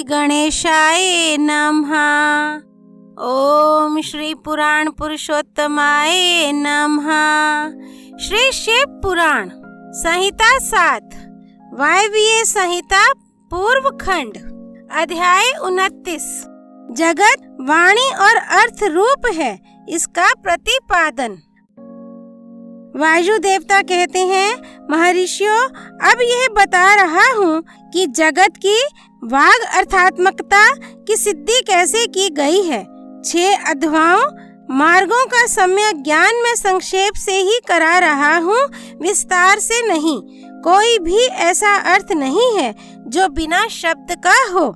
गणेशाय नमः। ओम श्री पुराण पुरुषोत्तमाय नमः। श्री शिव पुराण संहिता 7 वायवीय संहिता पूर्व खंड अध्याय 29। जगत वाणी और अर्थ रूप है, इसका प्रतिपादन। वायु देवता कहते हैं, महर्षियों, अब यह बता रहा हूँ कि जगत की वाग अर्थात्मकता की सिद्धि कैसे की गई है। 6 अध्यायों मार्गों का सम्यक ज्ञान में संक्षेप से ही करा रहा हूँ, विस्तार से नहीं। कोई भी ऐसा अर्थ नहीं है जो बिना शब्द का हो,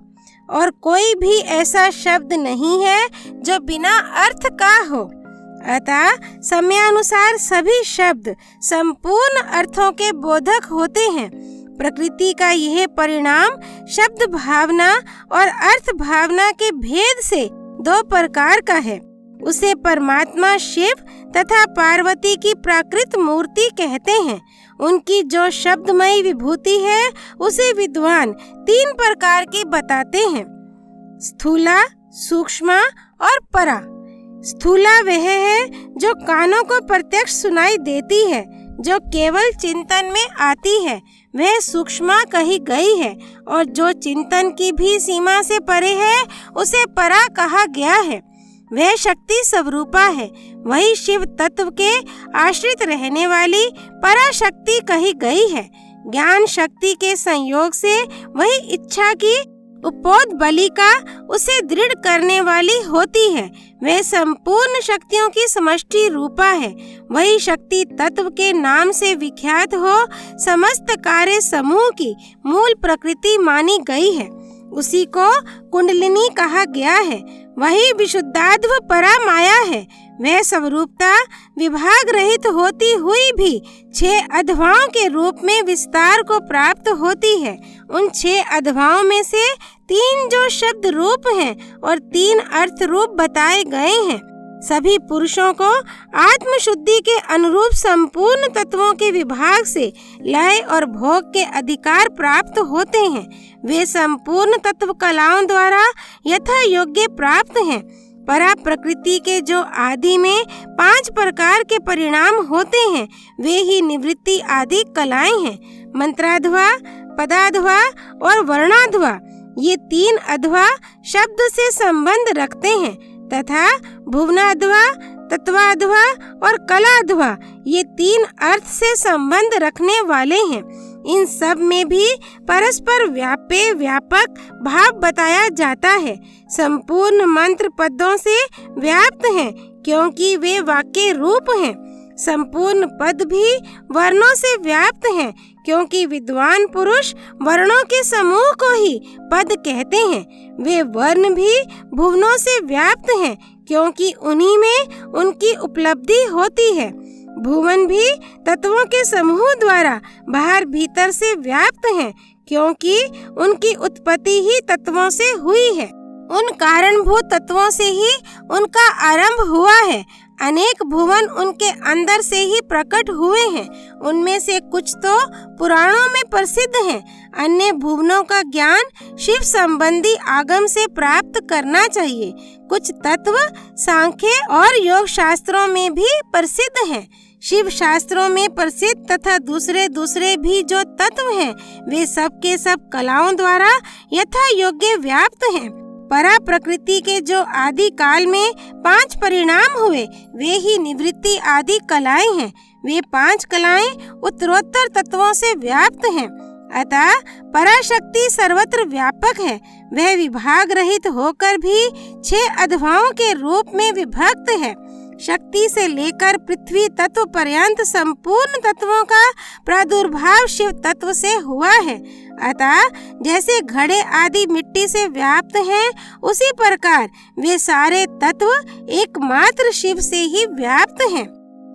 और कोई भी ऐसा शब्द नहीं है जो बिना अर्थ का हो। अतः समयानुसार सभी शब्द संपूर्ण अर्थों के बोधक होते हैं। प्रकृति का यह परिणाम शब्द भावना और अर्थ भावना के भेद से 2 प्रकार का है। उसे परमात्मा शिव तथा पार्वती की प्राकृत मूर्ति कहते हैं। उनकी जो शब्दमयी विभूति है उसे विद्वान 3 प्रकार की बताते हैं, स्थूला, सूक्ष्म और परा। स्थूला वह है जो कानों को प्रत्यक्ष सुनाई देती है, जो केवल चिंतन में आती है, वह सूक्ष्म कही गई है, और जो चिंतन की भी सीमा से परे है उसे परा कहा गया है। वह शक्ति स्वरूपा है, वही शिव तत्व के आश्रित रहने वाली पराशक्ति कही गई है। ज्ञान शक्ति के संयोग से वही इच्छा की उपोद बलिका उसे दृढ़ करने वाली होती है। वह संपूर्ण शक्तियों की समष्टि रूपा है, वही शक्ति तत्व के नाम से विख्यात हो समस्त कार्य समूह की मूल प्रकृति मानी गई है। उसी को कुंडलिनी कहा गया है, वही विशुद्धाध्व परा माया है। वह स्वरूपता विभाग रहित होती हुई भी 6 अध्यायों के रूप में विस्तार को प्राप्त होती है। उन 6 अध्यायों में से 3 जो शब्द रूप हैं और 3 अर्थ रूप बताए गए हैं। सभी पुरुषों को आत्म शुद्धि के अनुरूप संपूर्ण तत्वों के विभाग से लय और भोग के अधिकार प्राप्त होते हैं। वे संपूर्ण तत्व कलाओं द्वारा यथा योग्य प्राप्त हैं। परा प्रकृति के जो आदि में 5 प्रकार के परिणाम होते हैं, वे ही निवृत्ति आदि कलाएं हैं। मंत्राध्वा, पदाध्वा और वर्णाध्वा ये 3 अध्वा शब्द से संबंध रखते हैं, तथा भुवनाध्वा, तत्वाध्वा और कलाध्वा ये 3 अर्थ से संबंध रखने वाले हैं। इन सब में भी परस्पर व्याप्य व्यापक भाव बताया जाता है। संपूर्ण मंत्र पदों से व्याप्त हैं, क्योंकि वे वाक्य रूप हैं। संपूर्ण पद भी वर्णों से व्याप्त हैं, क्योंकि विद्वान पुरुष वर्णों के समूह को ही पद कहते हैं। वे वर्ण भी भुवनों से व्याप्त हैं, क्योंकि उन्हीं में उनकी उपलब्धि होती है। भुवन भी तत्वों के समूह द्वारा बाहर भीतर से व्याप्त हैं, क्योंकि उनकी उत्पत्ति ही तत्वों से हुई है। उन कारणभूत तत्वों से ही उनका आरंभ हुआ है। अनेक भुवन उनके अंदर से ही प्रकट हुए हैं। उनमें से कुछ तो पुराणों में प्रसिद्ध हैं। अन्य भुवनों का ज्ञान शिव संबंधी आगम से प्राप्त करना चाहिए। कुछ तत्व सांख्य और योग शास्त्रों में भी प्रसिद्ध हैं। शिव शास्त्रों में प्रसिद्ध तथा दूसरे भी जो तत्व हैं, वे सब के सब कलाओं द्वारा यथा योग्य व्याप्त हैं। परा प्रकृति के जो आदि काल में 5 परिणाम हुए, वे ही निवृत्ति आदि कलाएं हैं। वे 5 कलाएं उत्तरोत्तर तत्वों से व्याप्त हैं। अतः पराशक्ति सर्वत्र व्यापक है। वह विभाग रहित होकर भी 6 अध्यायों के रूप में विभक्त है। शक्ति से लेकर पृथ्वी तत्व पर्यंत संपूर्ण तत्वों का प्रादुर्भाव शिव तत्व से हुआ है। अतः जैसे घड़े आदि मिट्टी से व्याप्त हैं, उसी प्रकार वे सारे तत्व एकमात्र शिव से ही व्याप्त हैं।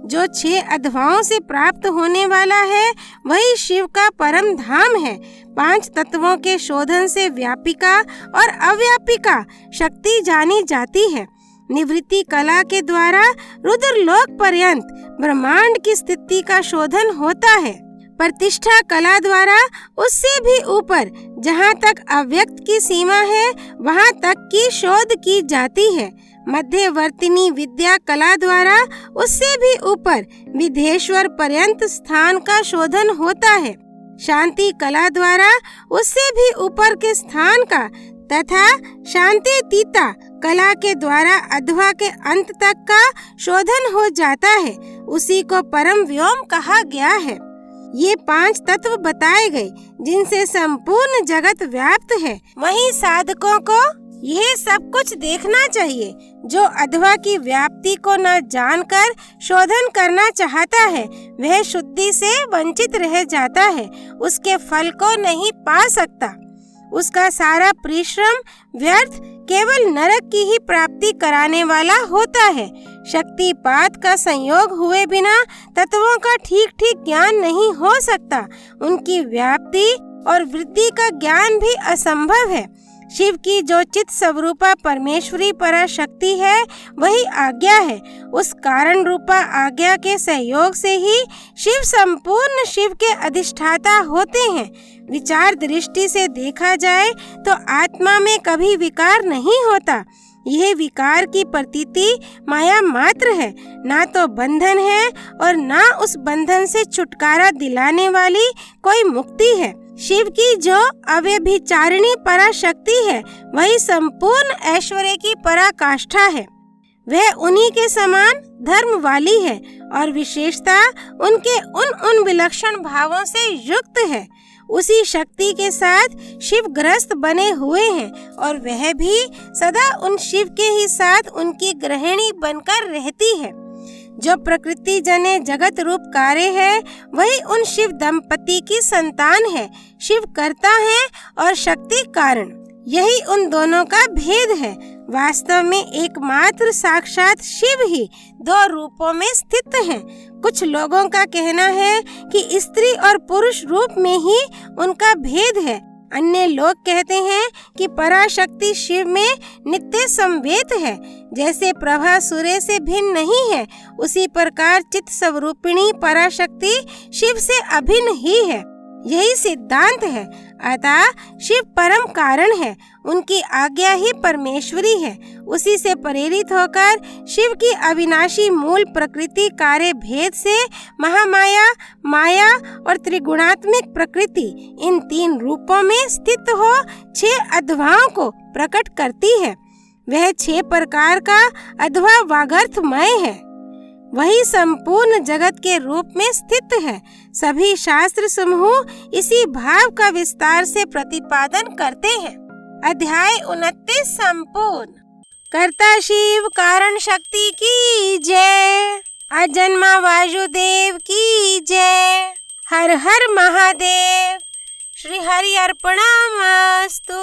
जो 6 अध्यायों से प्राप्त होने वाला है, वही शिव का परम धाम है। 5 तत्वों के शोधन से व्यापिका और अव्यापिका शक्ति जानी जाती है। निवृत्ति कला के द्वारा रुद्रलोक पर्यंत ब्रह्मांड की स्थिति का शोधन होता है। प्रतिष्ठा कला द्वारा उससे भी ऊपर जहाँ तक अव्यक्त की सीमा है वहाँ तक की शोध की जाती है। मध्यवर्तिनी विद्या कला द्वारा उससे भी ऊपर विधेश्वर पर्यंत स्थान का शोधन होता है। शांति कला द्वारा उससे भी ऊपर के स्थान का तथा शांतितीता कला के द्वारा अध्वा के अंत तक का शोधन हो जाता है। उसी को परम व्योम कहा गया है। ये 5 तत्व बताए गए जिनसे संपूर्ण जगत व्याप्त है। वहीं साधकों को यह सब कुछ देखना चाहिए। जो अध्वा की व्याप्ति को न जानकर शोधन करना चाहता है वह शुद्धि से वंचित रह जाता है, उसके फल को नहीं पा सकता। उसका सारा परिश्रम व्यर्थ केवल नरक की ही प्राप्ति कराने वाला होता है। शक्तिपात का संयोग हुए बिना तत्वों का ठीक ठीक ज्ञान नहीं हो सकता। उनकी व्याप्ति और वृद्धि का ज्ञान भी असंभव है। शिव की जो चित स्वरूपा परमेश्वरी पराशक्ति है वही आज्ञा है। उस कारण रूपा आज्ञा के सहयोग से ही शिव संपूर्ण शिव के अधिष्ठाता होते हैं। विचार दृष्टि से देखा जाए तो आत्मा में कभी विकार नहीं होता। यह विकार की प्रतीति माया मात्र है, ना तो बंधन है और ना उस बंधन से छुटकारा दिलाने वाली कोई मुक्ति है। शिव की जो अव्यभिचारिणी पराशक्ति है वही संपूर्ण ऐश्वर्य की पराकाष्ठा है। वह उन्हीं के समान धर्म वाली है और विशेषता उनके उन विलक्षण भावों से युक्त है। उसी शक्ति के साथ शिव ग्रस्त बने हुए हैं और वह भी सदा उन शिव के ही साथ उनकी गृहिणी बनकर रहती है। जो प्रकृति जने जगत रूप कार्य है वही उन शिव दंपति की संतान है। शिव कर्ता है और शक्ति कारण, यही उन दोनों का भेद है। वास्तव में एकमात्र साक्षात शिव ही 2 रूपों में स्थित हैं। कुछ लोगों का कहना है कि स्त्री और पुरुष रूप में ही उनका भेद है। अन्य लोग कहते हैं कि पराशक्ति शिव में नित्य संवेद है। जैसे प्रभा सूर्य से भिन्न नहीं है उसी प्रकार चित्त स्वरूपिणी पराशक्ति शिव से अभिन्न ही है। यही सिद्धांत है। अतः शिव परम कारण है, उनकी आज्ञा ही परमेश्वरी है। उसी से प्रेरित होकर शिव की अविनाशी मूल प्रकृति कार्य भेद से महामाया, माया और त्रिगुणात्मिक प्रकृति इन 3 रूपों में स्थित हो 6 अध्वाओं को प्रकट करती है। वह 6 प्रकार का अध्वा वागर्थमय है, वही संपूर्ण जगत के रूप में स्थित है। सभी शास्त्र समूह इसी भाव का विस्तार से प्रतिपादन करते हैं। अध्याय 29 संपूर्ण। कर्ता शिव कारण शक्ति की जय। अजन्मा वासुदेव की जय। हर हर महादेव। श्री हरि अर्पणमस्तु।